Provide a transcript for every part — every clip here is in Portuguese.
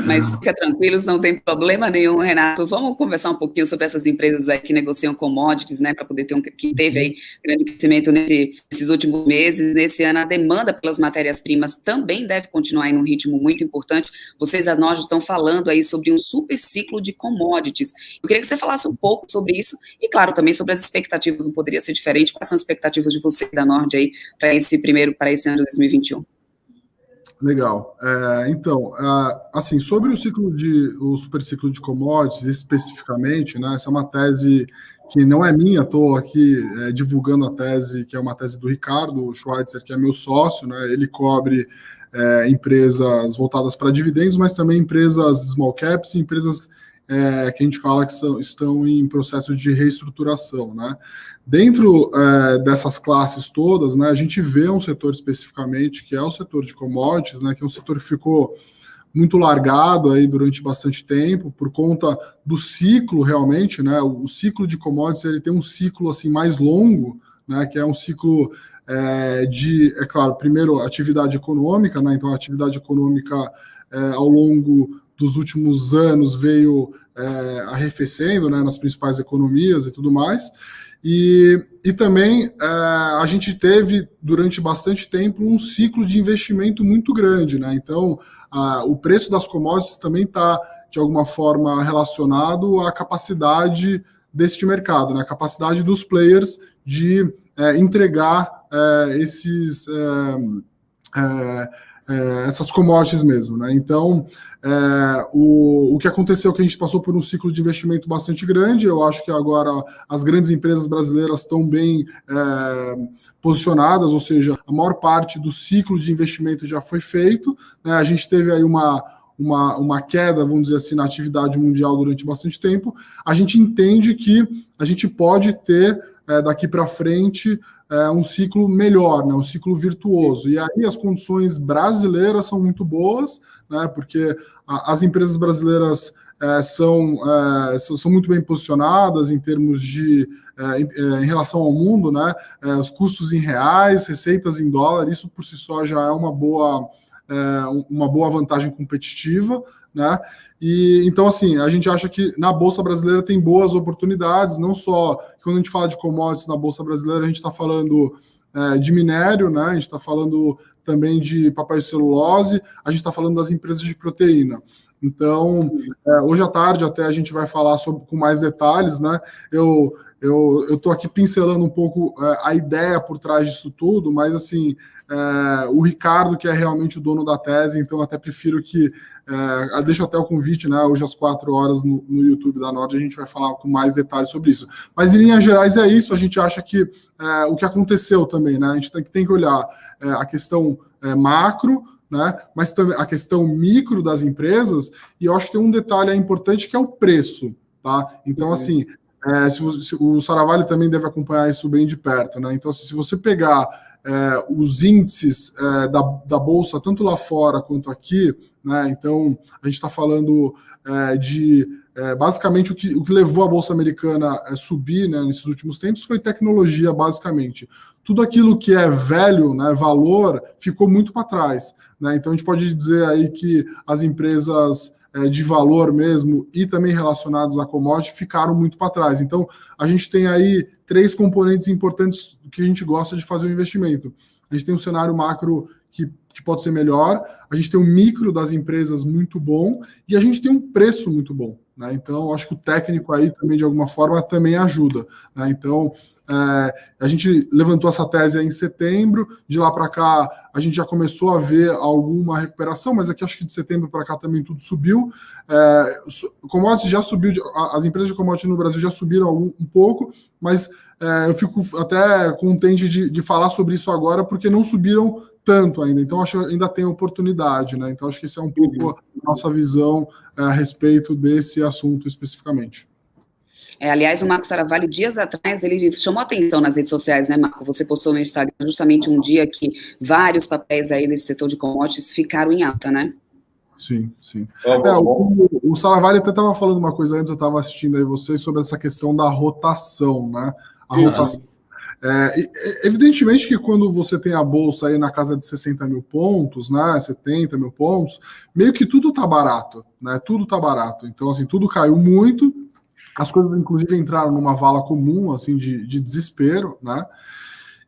Mas fica tranquilos, não tem problema nenhum, Renato. Vamos conversar um pouquinho sobre essas empresas aí que negociam commodities, né, para poder ter que teve aí grande crescimento nesses últimos meses. Nesse ano, a demanda pelas matérias-primas também deve continuar em um ritmo muito importante. Vocês, a nós, estão falando aí sobre um super ciclo de commodities. Eu queria que você falasse um pouco sobre isso e, claro, também sobre as expectativas. Não poderia ser diferente. Quais são as expectativas de vocês da Nord aí para esse ano de 2021? Legal. Então, assim, sobre o super ciclo de commodities, especificamente, né, essa é uma tese que não é minha, estou aqui divulgando a tese, que é uma tese do Ricardo Schweitzer, que é meu sócio, né, ele cobre empresas voltadas para dividendos, mas também empresas small caps e empresas que a gente fala que estão em processo de reestruturação, né? Dentro dessas classes todas, né, a gente vê um setor especificamente, que é o setor de commodities, né, que é um setor que ficou muito largado aí durante bastante tempo, por conta do ciclo realmente, né? O ciclo de commodities, ele tem um ciclo assim mais longo, né, que é um ciclo é claro, primeiro atividade econômica, né? Então a atividade econômica ao longo dos últimos anos veio arrefecendo, né, nas principais economias e tudo mais, e também a gente teve durante bastante tempo um ciclo de investimento muito grande, né? Então o preço das commodities também está de alguma forma relacionado à capacidade deste mercado, né? A capacidade dos players de entregar essas commodities mesmo, né? Então, o que aconteceu é que a gente passou por um ciclo de investimento bastante grande. Eu acho que agora as grandes empresas brasileiras estão bem posicionadas, ou seja, a maior parte do ciclo de investimento já foi feito, né? A gente teve aí uma queda, vamos dizer assim, na atividade mundial durante bastante tempo. A gente entende que a gente pode ter daqui para frente um ciclo melhor, né, um ciclo virtuoso. E aí as condições brasileiras são muito boas, né, porque as empresas brasileiras são muito bem posicionadas em termos de em relação ao mundo, né, os custos em reais, receitas em dólar, isso por si só já é uma boa vantagem competitiva, né? E então, assim, a gente acha que na Bolsa Brasileira tem boas oportunidades, não só quando a gente fala de commodities na Bolsa Brasileira, a gente está falando de minério, né? A gente está falando também de papel e celulose, a gente está falando das empresas de proteína. Então, hoje à tarde até a gente vai falar com mais detalhes, né? Eu estou aqui pincelando um pouco a ideia por trás disso tudo, mas assim, o Ricardo, que é realmente o dono da tese, então até prefiro que deixo até o convite, né? Hoje às 4 horas no YouTube da Nord a gente vai falar com mais detalhes sobre isso. Mas em linhas gerais é isso, a gente acha que o que aconteceu também, né? A gente tem que olhar a questão macro, né? Mas também a questão micro das empresas, e eu acho que tem um detalhe importante que é o preço, tá? Então, assim, o Saravalli também deve acompanhar isso bem de perto, né? Então, assim, se você pegar os índices da Bolsa, tanto lá fora quanto aqui, né? Então, a gente está falando basicamente o que levou a Bolsa Americana a subir, né, nesses últimos tempos foi tecnologia, basicamente. Tudo aquilo que é velho, né, valor, ficou muito para trás, né? Então, a gente pode dizer aí que as empresas de valor mesmo e também relacionadas a commodity ficaram muito para trás. Então, a gente tem aí 3 componentes importantes que a gente gosta de fazer o investimento. A gente tem um cenário macro que pode ser melhor, a gente tem um micro das empresas muito bom e a gente tem um preço muito bom, né? Então, acho que o técnico aí também, de alguma forma, também ajuda, né? Então, a gente levantou essa tese aí em setembro, de lá para cá a gente já começou a ver alguma recuperação, mas aqui acho que de setembro para cá também tudo subiu. Commodities já subiu, as empresas de commodities no Brasil já subiram um pouco, mas eu fico até contente de falar sobre isso agora, porque não subiram tanto ainda, então acho que ainda tem oportunidade, né? Então acho que essa é um pouco a nossa visão a respeito desse assunto especificamente. Aliás, o Marco Saravalli, dias atrás, ele chamou atenção nas redes sociais, né, Marco? Você postou no Instagram justamente um dia que vários papéis aí desse setor de commodities ficaram em alta, né? Sim, sim. O Saravalli até estava falando uma coisa antes, eu estava assistindo aí vocês sobre essa questão da rotação, né? A rotação. Evidentemente que quando você tem a bolsa aí na casa de 60 mil pontos, né, 70 mil pontos, meio que tudo tá barato, né? Tudo tá barato. Então, assim, tudo caiu muito. As coisas, inclusive, entraram numa vala comum, assim, de desespero, né?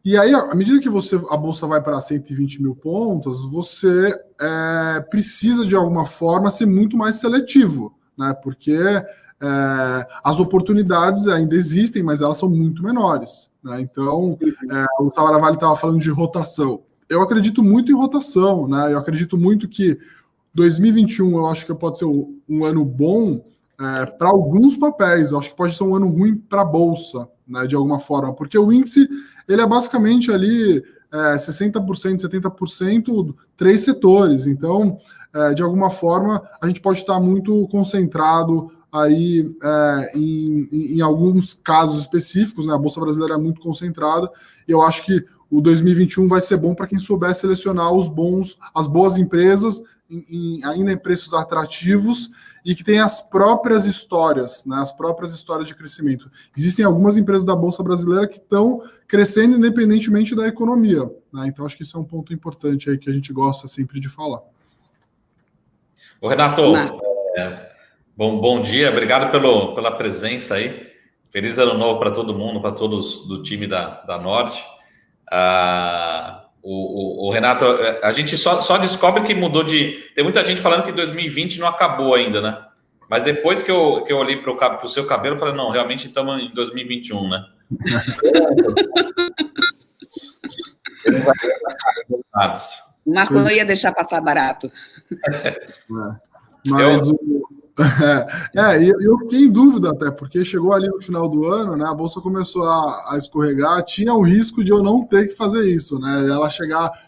E aí, à medida que a bolsa vai para 120 mil pontos, você precisa, de alguma forma, ser muito mais seletivo, né? Porque as oportunidades ainda existem, mas elas são muito menores, né? Então, o Savaravali estava falando de rotação. Eu acredito muito em rotação, né? Eu acredito muito que 2021 eu acho que pode ser um ano bom para alguns papéis. Eu acho que pode ser um ano ruim para a bolsa, né? De alguma forma, porque o índice ele é basicamente ali 60%, 70%, 3 setores. Então, de alguma forma, a gente pode estar muito concentrado aí em alguns casos específicos, né? A Bolsa Brasileira é muito concentrada, e eu acho que o 2021 vai ser bom para quem souber selecionar as boas empresas, ainda em preços atrativos, e que tem as próprias histórias, né? As próprias histórias de crescimento. Existem algumas empresas da Bolsa Brasileira que estão crescendo independentemente da economia, né? Então, acho que isso é um ponto importante aí que a gente gosta sempre de falar. Ô, Renato, bom dia, obrigado pela presença aí. Feliz ano novo para todo mundo, para todos do time da Norte. O Renato, a gente só descobre que mudou Tem muita gente falando que 2020 não acabou ainda, né? Mas depois que eu olhei para o seu cabelo, eu falei, não, realmente estamos em 2021, né? O Marco não ia deixar passar barato. Mas eu fiquei em dúvida até, porque chegou ali no final do ano, né? A bolsa começou a escorregar, tinha o risco de eu não ter que fazer isso, né? Ela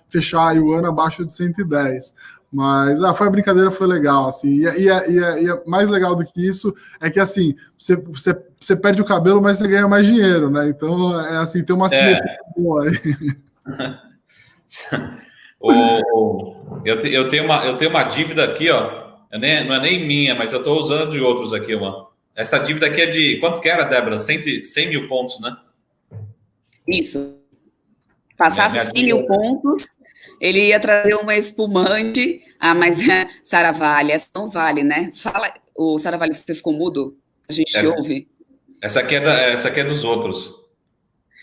fechar aí o ano abaixo de 110. Mas foi a brincadeira, foi legal, assim. E mais legal do que isso é que, assim, você perde o cabelo, mas você ganha mais dinheiro, né? Então, assim, tem uma simetria boa aí. Eu tenho uma dívida aqui, ó. Não é nem minha, mas eu estou usando de outros aqui, uma. Essa dívida aqui é de... Quanto que era, Débora? 100 mil pontos, né? Isso. Passasse 100 mil pontos, ele ia trazer uma espumante. Mas Saravalli, essa não vale, né? Fala, o Saravalli, você ficou mudo? A gente te ouve. Essa aqui é dos outros.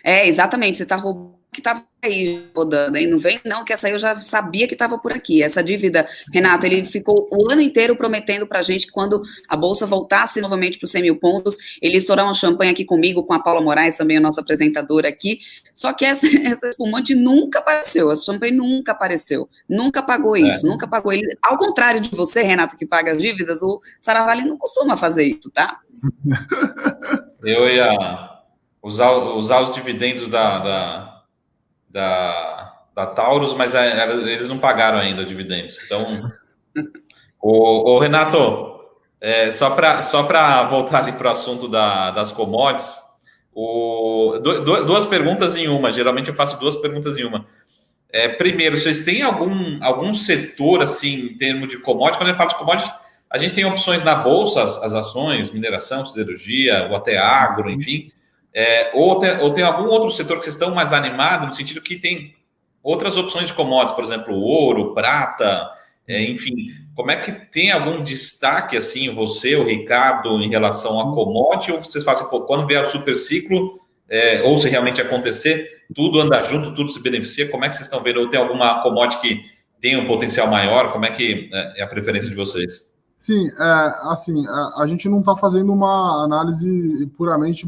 Exatamente. Você está roubando que estava aí rodando, hein? Não vem não, que essa aí eu já sabia que estava por aqui. Essa dívida, Renato, ele ficou o ano inteiro prometendo para a gente que quando a Bolsa voltasse novamente para os 100 mil pontos, ele ia estourar uma champanhe aqui comigo, com a Paula Moraes, também a nossa apresentadora aqui, só que essa espumante nunca apareceu, a champanhe nunca apareceu, nunca pagou isso, nunca pagou ele. Ao contrário de você, Renato, que paga as dívidas, o Saravalli não costuma fazer isso, tá? Eu ia usar os dividendos da Taurus, mas eles não pagaram ainda dividendos. Então, o Renato, só para voltar ali para o assunto das commodities, duas perguntas em uma. Geralmente eu faço duas perguntas em uma. Primeiro, vocês têm algum setor, assim, em termos de commodities? Quando a gente fala de commodities, a gente tem opções na bolsa, as ações, mineração, siderurgia, ou até agro, enfim. Ou tem algum outro setor que vocês estão mais animados, no sentido que tem outras opções de commodities, por exemplo, ouro, prata, enfim. Como é que tem algum destaque, assim, você, o Ricardo, em relação a commodity, ou vocês fazem, quando vier o super ciclo, ou se realmente acontecer, tudo anda junto, tudo se beneficia? Como é que vocês estão vendo? Ou tem alguma commodity que tem um potencial maior? Como é que é a preferência de vocês? Sim, assim, a gente não está fazendo uma análise puramente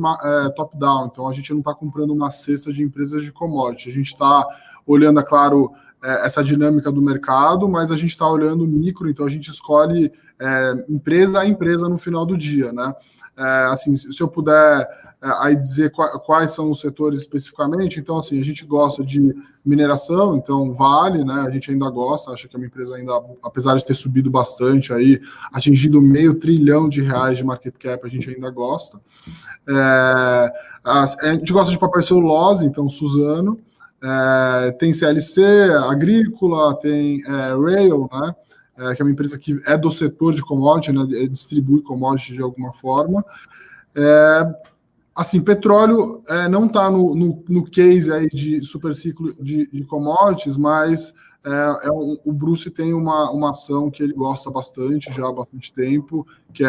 top-down, então a gente não está comprando uma cesta de empresas de commodity, a gente está olhando, é claro, essa dinâmica do mercado, mas a gente está olhando micro, então a gente escolhe empresa a empresa no final do dia, né? Assim, se eu puder aí dizer quais são os setores especificamente, então assim, a gente gosta de mineração, então Vale, né, a gente ainda gosta, acha que é uma empresa ainda, apesar de ter subido bastante aí, atingido R$500 bilhão de market cap, a gente ainda gosta. A gente gosta de papel celulose, então Suzano, tem CLC, Agrícola, tem Rail, né, que é uma empresa que é do setor de commodity, né, distribui commodity de alguma forma. Assim, petróleo não está no case aí de super ciclo de commodities, mas o Bruce tem uma ação que ele gosta bastante, já há bastante tempo, que é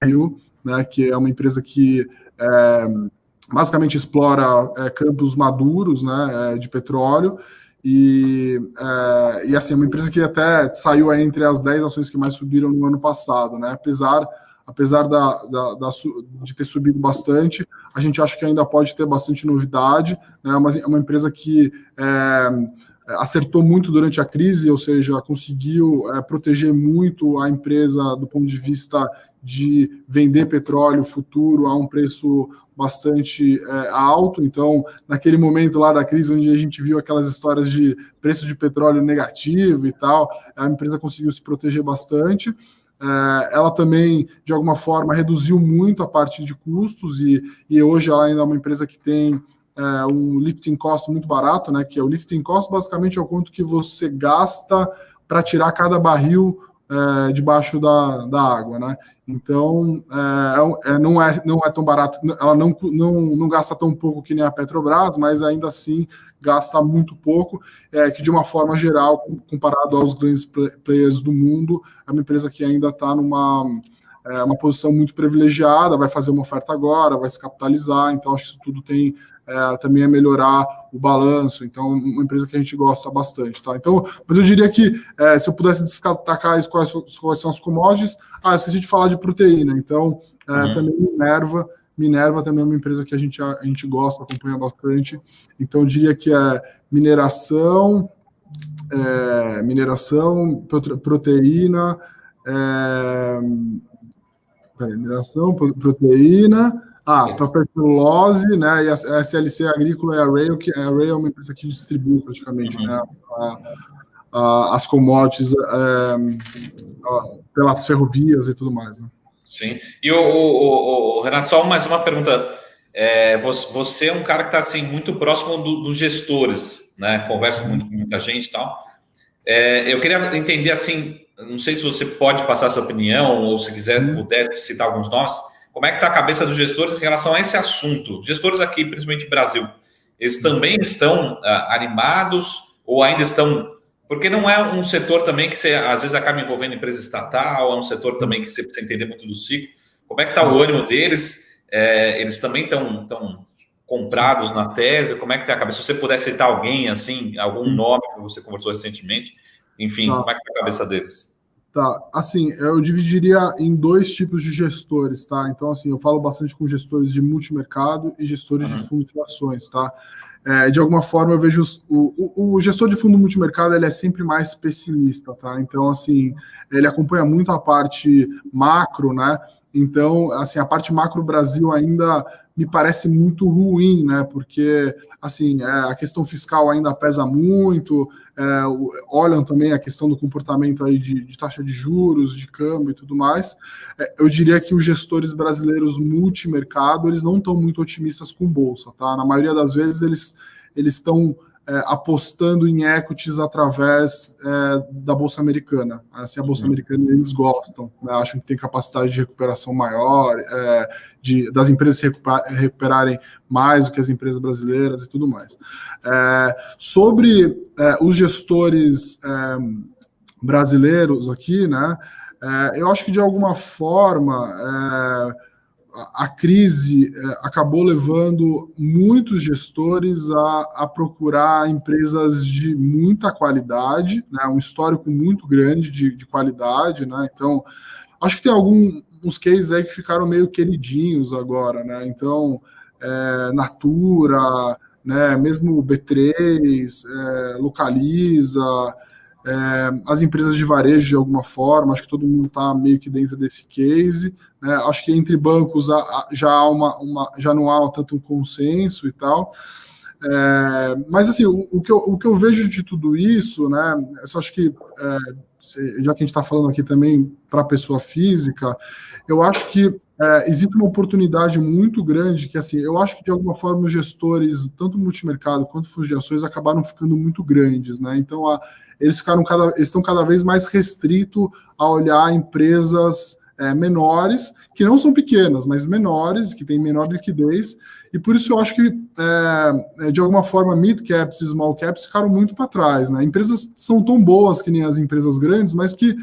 a Rio, né, que é uma empresa que basicamente explora campos maduros, né, de petróleo, e assim, é uma empresa que até saiu aí entre as 10 ações que mais subiram no ano passado, né, apesar de ter subido bastante, a gente acha que ainda pode ter bastante novidade, né, mas é uma empresa que acertou muito durante a crise, ou seja, conseguiu proteger muito a empresa do ponto de vista de vender petróleo futuro a um preço bastante alto. Então, naquele momento lá da crise, onde a gente viu aquelas histórias de preço de petróleo negativo e tal, a empresa conseguiu se proteger bastante. Ela também, de alguma forma, reduziu muito a parte de custos e hoje ela ainda é uma empresa que tem um lifting cost muito barato, né? Que é o lifting cost, basicamente é o quanto que você gasta para tirar cada barril debaixo da água, né? Então, não é tão barato, ela não gasta tão pouco que nem a Petrobras, mas ainda assim gasta muito pouco, que de uma forma geral, comparado aos grandes players do mundo, é uma empresa que ainda está numa uma posição muito privilegiada, vai fazer uma oferta agora, vai se capitalizar, então acho que isso tudo tem também a melhorar o balanço, então uma empresa que a gente gosta bastante, tá? Então, mas eu diria que se eu pudesse destacar quais são as commodities, eu esqueci de falar de proteína, então também Minerva também é uma empresa que a gente gosta, acompanha bastante, então eu diria que é mineração, proteína, mineração, proteína, papel celulose, né, e a SLC agrícola é a Rail, que a Rail é uma empresa que distribui praticamente, né, as commodities pelas ferrovias e tudo mais, né. Sim. E o Renato, só mais uma pergunta. Você é um cara que está assim, muito próximo dos gestores, né? Conversa muito com muita gente e tal. Eu queria entender assim, não sei se você pode passar essa opinião, ou se puder citar alguns nomes, como é que está a cabeça dos gestores em relação a esse assunto? Gestores aqui, principalmente no Brasil, eles também estão animados ou ainda estão... Porque não é um setor também que você, às vezes, acaba envolvendo empresa estatal, é um setor também que você precisa entender muito do ciclo. Como é que está o ânimo deles? Eles também estão comprados na tese? Como é que está a cabeça? Se você puder citar alguém, assim, algum nome que você conversou recentemente, enfim, como é que está a cabeça deles? Tá, assim, eu dividiria em 2 tipos de gestores, tá? Então, assim, eu falo bastante com gestores de multimercado e gestores de fundos de ações, tá? De alguma forma, eu vejo o gestor de fundo multimercado, ele é sempre mais pessimista, tá? Então, assim, ele acompanha muito a parte macro, né? Então, assim, a parte macro Brasil ainda me parece muito ruim, né? Porque, assim, a questão fiscal ainda pesa muito, olham também a questão do comportamento aí de taxa de juros, de câmbio e tudo mais. Eu diria que os gestores brasileiros multimercado, eles não estão muito otimistas com bolsa, tá? Na maioria das vezes, eles estão apostando em equities através da Bolsa Americana. Assim, a Bolsa Americana eles gostam, né? Acham que tem capacidade de recuperação maior, das empresas se recuperarem mais do que as empresas brasileiras e tudo mais. Sobre os gestores brasileiros aqui, né? Eu acho que de alguma forma a crise acabou levando muitos gestores a procurar empresas de muita qualidade, né, um histórico muito grande de qualidade, né, então acho que tem alguns cases aí que ficaram meio queridinhos agora, né, então Natura, né, mesmo B3, Localiza, as empresas de varejo de alguma forma, acho que todo mundo está meio que dentro desse case, né? Acho que entre bancos já não há tanto um consenso e tal, mas assim, o que eu vejo de tudo isso, né, eu só acho que, já que a gente está falando aqui também para a pessoa física, eu acho que existe uma oportunidade muito grande que, assim, eu acho que de alguma forma os gestores, tanto multimercado quanto fundos de ações, acabaram ficando muito grandes, né? Então eles estão cada vez mais restritos a olhar empresas menores, que não são pequenas, mas menores, que têm menor liquidez, e por isso eu acho que, de alguma forma, mid-caps e small-caps ficaram muito para trás, né? Empresas são tão boas que nem as empresas grandes, mas que,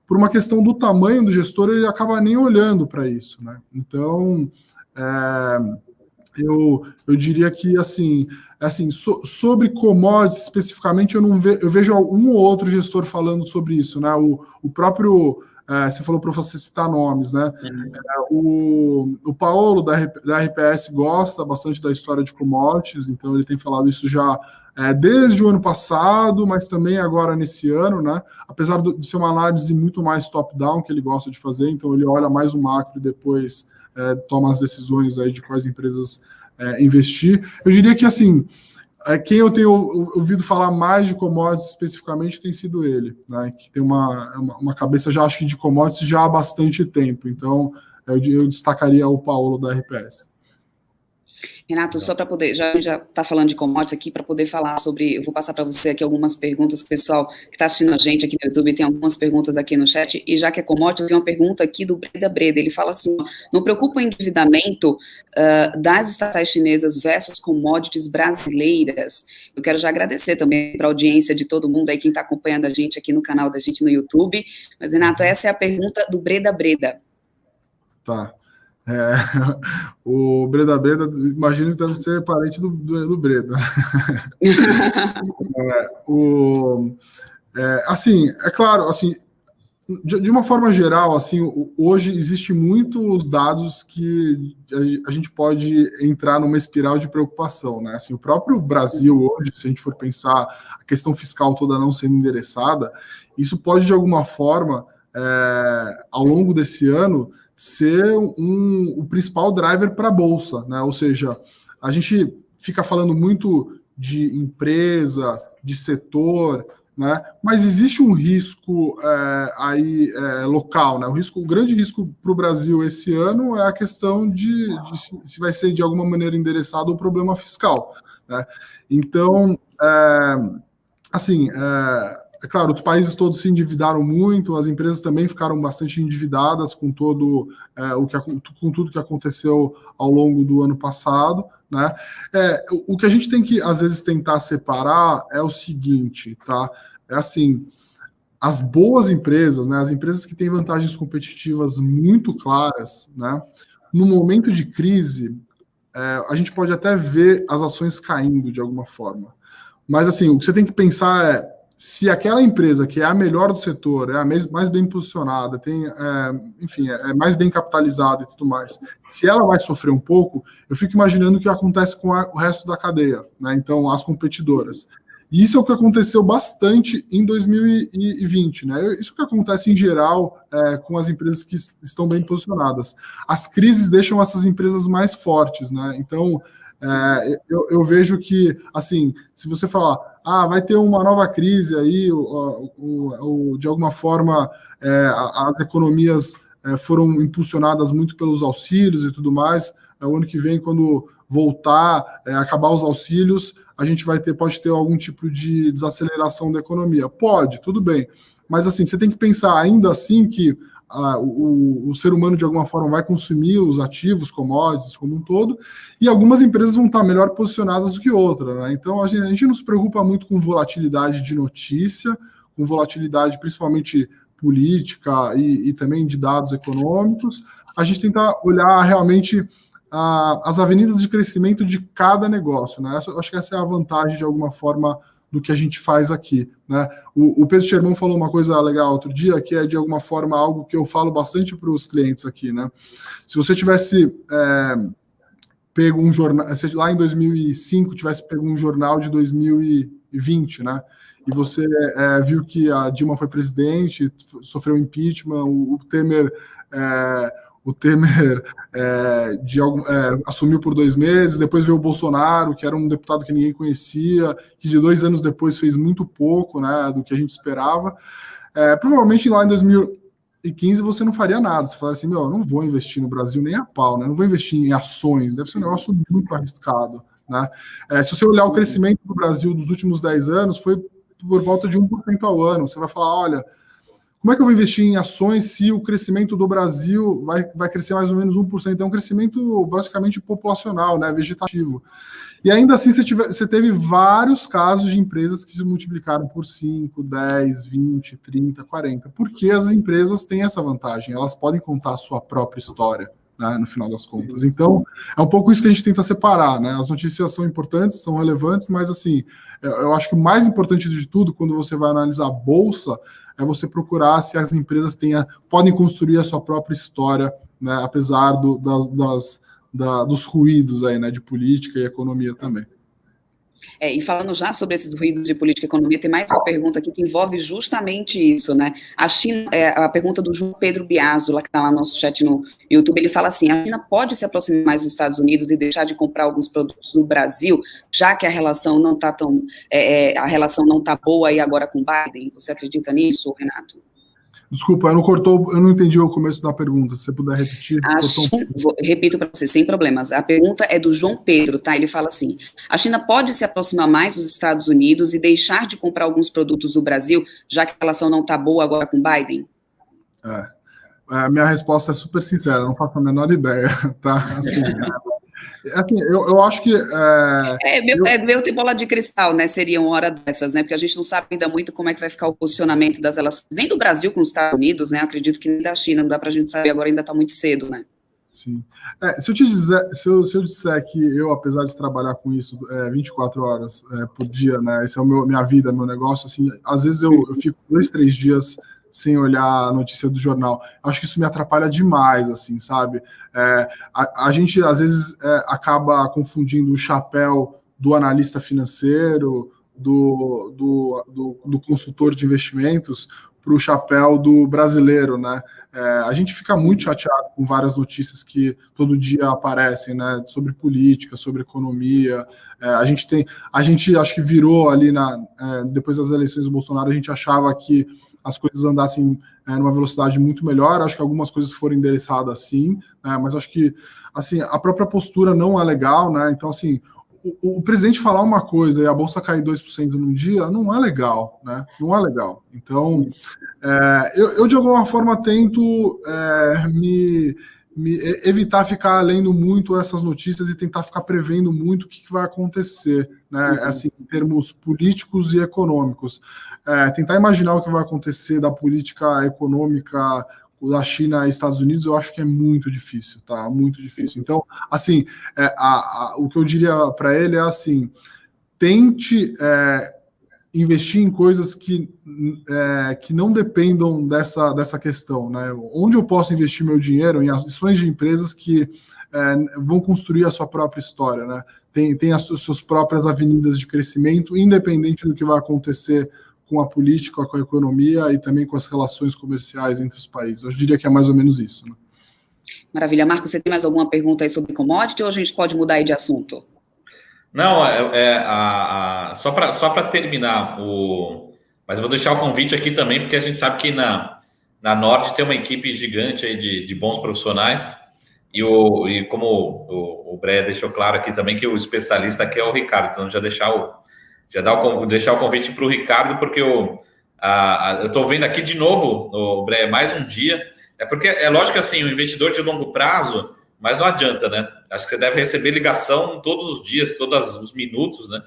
por uma questão do tamanho do gestor, ele acaba nem olhando para isso, né? Então, eu diria que, assim sobre commodities especificamente, eu vejo um ou outro gestor falando sobre isso, né? O próprio, você falou para você citar nomes, né? O Paulo da RPS gosta bastante da história de commodities, então ele tem falado isso já desde o ano passado, mas também agora nesse ano, né? Apesar de ser uma análise muito mais top-down que ele gosta de fazer, então ele olha mais o macro e depois toma as decisões aí de quais empresas investir. Eu diria que, assim, quem eu tenho ouvido falar mais de commodities especificamente tem sido ele, né, que tem uma cabeça, já acho que de commodities já há bastante tempo. Então, eu destacaria o Paulo da RPS. Renato, só para poder, já está falando de commodities aqui, para poder falar sobre, eu vou passar para você aqui algumas perguntas que o pessoal que está assistindo a gente aqui no YouTube tem algumas perguntas aqui no chat, e já que é commodity, eu tenho uma pergunta aqui do Breda Breda, ele fala assim, não preocupa o endividamento das estatais chinesas versus commodities brasileiras? Eu quero já agradecer também para a audiência de todo mundo aí, quem está acompanhando a gente aqui no canal da gente no YouTube, mas Renato, essa é a pergunta do Breda Breda. Tá. O Breda Breda, imagino que deve ser parente do Breda. Assim, é claro, assim, de uma forma geral, assim, hoje existe muitos dados que a gente pode entrar numa espiral de preocupação, né? Assim, o próprio Brasil hoje, se a gente for pensar a questão fiscal toda não sendo endereçada, isso pode, de alguma forma, ao longo desse ano, ser o principal driver para a Bolsa, né? Ou seja, a gente fica falando muito de empresa, de setor, né? Mas existe um risco local, né? O grande risco para o Brasil esse ano é a questão de se vai ser de alguma maneira endereçado o problema fiscal, né? Então, é claro, os países todos se endividaram muito, as empresas também ficaram bastante endividadas com tudo que aconteceu ao longo do ano passado, né? O que a gente tem que, às vezes, tentar separar é o seguinte, tá? É assim, as boas empresas, né, as empresas que têm vantagens competitivas muito claras, né, no momento de crise, a gente pode até ver as ações caindo de alguma forma. Mas, assim, o que você tem que pensar é, se aquela empresa que é a melhor do setor, é a mais bem posicionada, é mais bem capitalizada e tudo mais, se ela vai sofrer um pouco, eu fico imaginando o que acontece com o resto da cadeia, né? Então, as competidoras. E isso é o que aconteceu bastante em 2020, né? Isso é o que acontece em geral com as empresas que estão bem posicionadas. As crises deixam essas empresas mais fortes, né? Então, eu vejo que, assim, se você falar, vai ter uma nova crise aí, de alguma forma as economias foram impulsionadas muito pelos auxílios e tudo mais, o ano que vem, quando voltar, acabar os auxílios, a gente pode ter algum tipo de desaceleração da economia. Pode, tudo bem, mas assim, você tem que pensar ainda assim que o ser humano, de alguma forma, vai consumir os ativos, commodities, como um todo, e algumas empresas vão estar melhor posicionadas do que outras, né? Então, a gente não se preocupa muito com volatilidade de notícia, com volatilidade principalmente política e também de dados econômicos. A gente tenta olhar realmente as avenidas de crescimento de cada negócio, né? Acho que essa é a vantagem, de alguma forma, do que a gente faz aqui, né? O Pedro Sherman falou uma coisa legal outro dia, que é, de alguma forma, algo que eu falo bastante para os clientes aqui, né? Se você tivesse pego um jornal, se lá em 2005 tivesse pego um jornal de 2020, né? E você viu que a Dilma foi presidente, sofreu impeachment, o Temer assumiu por 2 meses, depois veio o Bolsonaro, que era um deputado que ninguém conhecia, que de 2 anos depois fez muito pouco, né, do que a gente esperava. Provavelmente lá em 2015 você não faria nada, você falaria assim, eu não vou investir no Brasil nem a pau, né, não vou investir em ações, deve ser um negócio muito arriscado, né. Se você olhar o crescimento do Brasil dos últimos 10 anos, foi por volta de 1% ao ano, você vai falar, olha, como é que eu vou investir em ações se o crescimento do Brasil vai crescer mais ou menos 1%? É um crescimento basicamente populacional, né, vegetativo. E ainda assim você teve vários casos de empresas que se multiplicaram por 5, 10, 20, 30, 40, porque as empresas têm essa vantagem, elas podem contar a sua própria história, né, no final das contas. Então, é um pouco isso que a gente tenta separar, né? As notícias são importantes, são relevantes, mas assim, eu acho que o mais importante de tudo, quando você vai analisar a bolsa, é você procurar se as empresas podem construir a sua própria história, né, apesar dos ruídos aí, né, de política e economia também. E falando já sobre esses ruídos de política e economia, tem mais uma pergunta aqui que envolve justamente isso, né? A China, a pergunta do João Pedro Biaso, lá que está lá no nosso chat no YouTube, ele fala assim: a China pode se aproximar mais dos Estados Unidos e deixar de comprar alguns produtos no Brasil, já que a relação não está a relação não está boa aí agora com Biden? Você acredita nisso, Renato? Desculpa, eu não entendi o começo da pergunta. Se você puder repetir. Repito para você, sem problemas. A pergunta é do João Pedro, tá? Ele fala assim: a China pode se aproximar mais dos Estados Unidos e deixar de comprar alguns produtos do Brasil, já que a relação não está boa agora com Biden? A minha resposta é super sincera, não faço a menor ideia, tá? Assim, eu acho que... Meu ter bola de cristal, né? Seria uma hora dessas, né? Porque a gente não sabe ainda muito como é que vai ficar o posicionamento das relações, nem do Brasil com os Estados Unidos, né? Acredito que nem da China, não dá pra gente saber agora, ainda está muito cedo, né? Sim. Se eu disser que eu, apesar de trabalhar com isso 24 horas por dia, né? Essa é minha vida, meu negócio, assim, às vezes eu fico 2, 3 dias sem olhar a notícia do jornal. Acho que isso me atrapalha demais, assim, sabe? A gente, às vezes, acaba confundindo o chapéu do analista financeiro, do consultor de investimentos, para o chapéu do brasileiro, né? A gente fica muito chateado com várias notícias que todo dia aparecem, né? Sobre política, sobre economia. A gente acho que virou ali depois das eleições do Bolsonaro, a gente achava que as coisas andassem numa velocidade muito melhor. Acho que algumas coisas foram endereçadas sim, né? Mas acho que assim, a própria postura não é legal, né? Então, assim, o presidente falar uma coisa e a bolsa cair 2% num dia não é legal, né? Não é legal. Então, eu de alguma forma tento me evitar ficar lendo muito essas notícias e tentar ficar prevendo muito o que vai acontecer, né? Assim, em termos políticos e econômicos. Tentar imaginar o que vai acontecer da política econômica da China e Estados Unidos, eu acho que é muito difícil, tá? Muito difícil. Então, assim, o que eu diria para ele é assim: tente investir em coisas que não dependam dessa questão, né? Onde eu posso investir meu dinheiro? Em ações de empresas que vão construir a sua própria história, né? Tem as suas próprias avenidas de crescimento, independente do que vai acontecer com a política, com a economia e também com as relações comerciais entre os países. Eu diria que é mais ou menos isso, né? Maravilha. Marco, você tem mais alguma pergunta aí sobre commodity ou a gente pode mudar aí de assunto? Não, só para terminar, mas eu vou deixar o convite aqui também, porque a gente sabe que na Nord tem uma equipe gigante aí de bons profissionais, e como o Bré deixou claro aqui também, que o especialista aqui é o Ricardo, então deixar o convite para o Ricardo, porque eu estou vendo aqui de novo, o Bré, mais um dia, porque é lógico que assim, o investidor de longo prazo, mas não adianta, né? Acho que você deve receber ligação todos os dias, todos os minutos, né?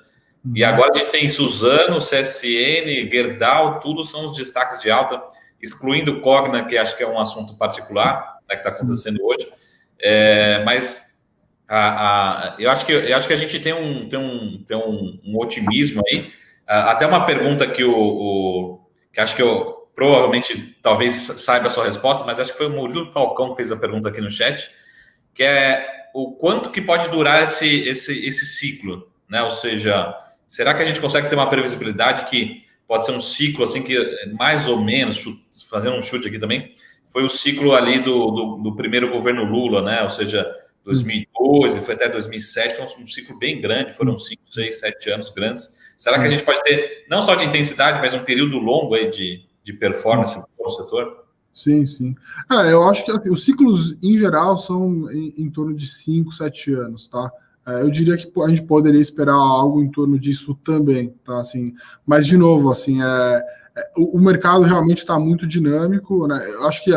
E agora a gente tem Suzano, CSN, Gerdau, tudo são os destaques de alta, excluindo o Cogna, que acho que é um assunto particular, né, que está acontecendo hoje. Mas eu acho que a gente tem um otimismo aí. Até uma pergunta que que acho que eu provavelmente talvez saiba a sua resposta, mas acho que foi o Murilo Falcão que fez a pergunta aqui no chat, que é o quanto que pode durar esse ciclo, né? Ou seja, será que a gente consegue ter uma previsibilidade que pode ser um ciclo assim que mais ou menos, fazendo um chute aqui também, foi o ciclo ali do primeiro governo Lula, né? Ou seja, 2012, foi até 2007, foi um ciclo bem grande, foram 5, 6, 7 anos grandes. Será que a gente pode ter, não só de intensidade, mas um período longo aí de performance no setor? Sim, sim. Eu acho que assim, os ciclos, em geral, são em torno de 5, 7 anos, tá? Eu diria que a gente poderia esperar algo em torno disso também, tá? Assim, mas, de novo, assim, o mercado realmente está muito dinâmico, né? Eu acho que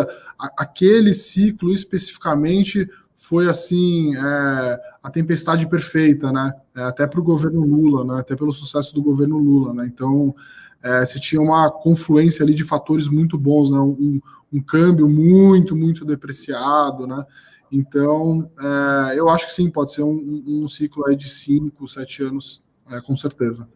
aquele ciclo especificamente foi assim a tempestade perfeita, né? Até para o governo Lula, né? Até pelo sucesso do governo Lula, né? Então se tinha uma confluência ali de fatores muito bons, né? Um câmbio muito depreciado, né? Então eu acho que sim, pode ser um ciclo aí de 5, 7 anos, com certeza.